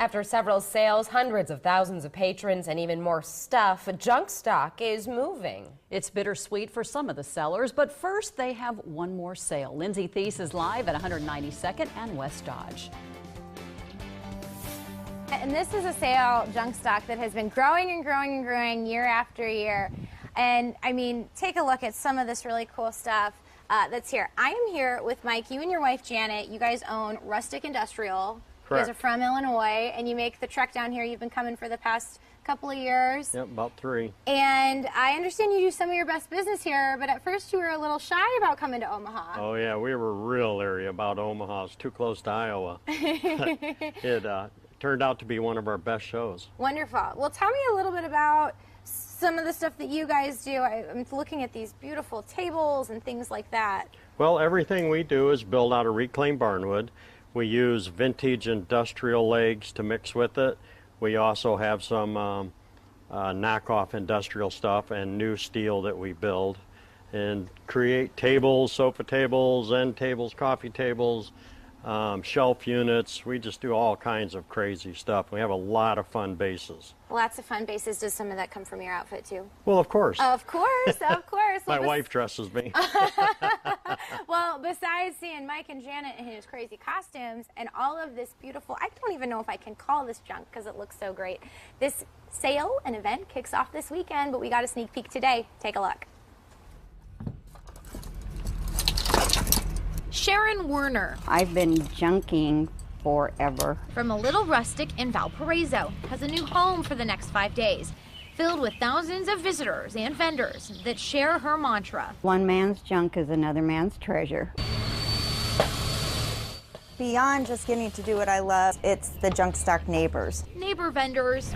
After several sales, hundreds of thousands of patrons, and even more stuff, Junkstock is moving. It's bittersweet for some of the sellers, but first they have one more sale. Lindsay Thies is live at 192nd and West Dodge. And this is a sale, Junkstock, that has been growing and growing and growing year after year. And I mean, take a look at some of this really cool stuff that's here. I am here with Mike. You and your wife, Janet, you guys own Rustic Industrial. Correct. You guys are from Illinois, and you make the trek down here. You've been coming for the past couple of years. Yep, about 3. And I understand you do some of your best business here, but at first you were a little shy about coming to Omaha. Oh yeah, we were real leery about Omaha. It's too close to Iowa. It turned out to be one of our best shows. Wonderful. Well, tell me a little bit about some of the stuff that you guys do. I'm looking at these beautiful tables and things like that. Well, everything we do is built out of reclaimed barnwood. We use vintage industrial legs to mix with it. We also have some knockoff industrial stuff and new steel that we build and create tables, sofa tables, end tables, coffee tables, shelf units. We just do all kinds of crazy stuff. We have a lot of fun bases. Lots of fun bases. Does some of that come from your outfit too? Well, of course. Of course, of course. My wife dresses me. Well, besides seeing Mike and Janet in his crazy costumes and all of this beautiful, I don't even know if I can call this junk because it looks so great. This sale and event kicks off this weekend, but we got a sneak peek today. Take a look. Sharon Werner I've been junking forever. from a little rustic in Valparaiso has a new home for the next 5 days, filled with thousands of visitors and vendors that share her mantra. One man's junk is another man's treasure. Beyond just getting to do what I love, it's the Junkstock neighbors. Neighbor vendors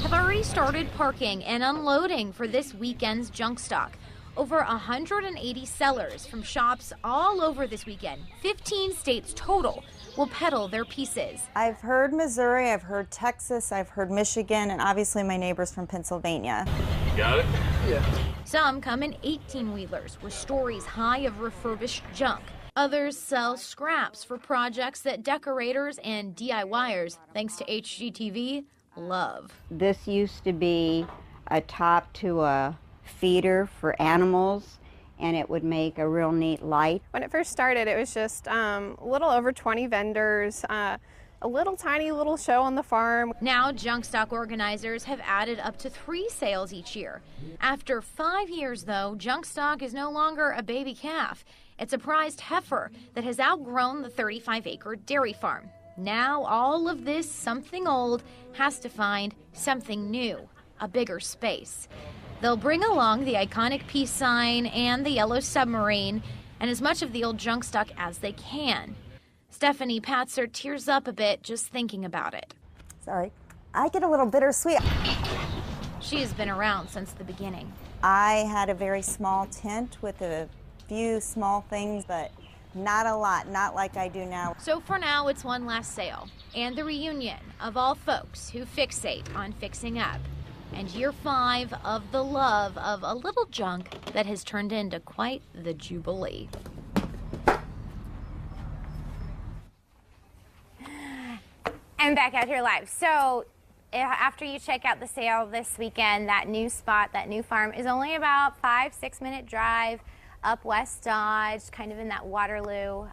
have already started parking and unloading for this weekend's Junkstock. Over 180 sellers from shops all over this weekend, 15 states total, will peddle their pieces. I've heard Missouri, I've heard Texas, I've heard Michigan, and obviously my neighbors from Pennsylvania. You got it? Yeah. Some come in 18-wheelers with stories high of refurbished junk. Others sell scraps for projects that decorators and DIYers, thanks to HGTV, love. This used to be a top to a feeder for animals, and it would make a real neat light. When it first started, it was just a little over 20 vendors, a little tiny little show on the farm. Now, Junkstock organizers have added up to 3 sales each year. After 5 years, though, Junkstock is no longer a baby calf. It's a prized heifer that has outgrown the 35-acre dairy farm. Now, all of this something old has to find something new, a bigger space. They'll bring along the iconic peace sign and the yellow submarine and as much of the old Junkstock as they can. Stephanie Patzer tears up a bit just thinking about it. Sorry. I get a little bittersweet. She has been around since the beginning. I had a very small tent with a few small things, but not a lot, not like I do now. So for now, it's one last sale and the reunion of all folks who fixate on fixing up. And year 5 of the love of a little junk that has turned into quite the jubilee. And back out here live. So after you check out the sale this weekend, that new spot, that new farm is only about 5-6 minute drive up West Dodge, kind of in that Waterloo,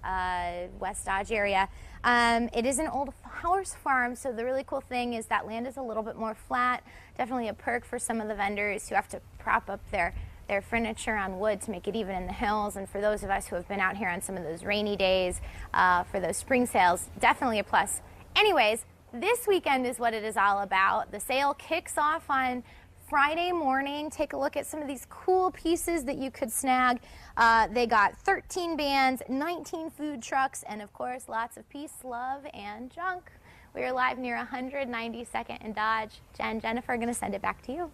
West Dodge area. It is an old horse farm, so the really cool thing is that land is a little bit more flat. Definitely a perk for some of the vendors who have to prop up their furniture on wood to make it even in the hills. And for those of us who have been out here on some of those rainy days for those spring sales, definitely a plus. Anyways, this weekend is what it is all about. The sale kicks off on Friday morning. Take a look at some of these cool pieces that you could snag. They got 13 bands, 19 food trucks, and of course lots of peace, love, and junk. We are live near 192nd and Dodge. Jennifer, going to send it back to you.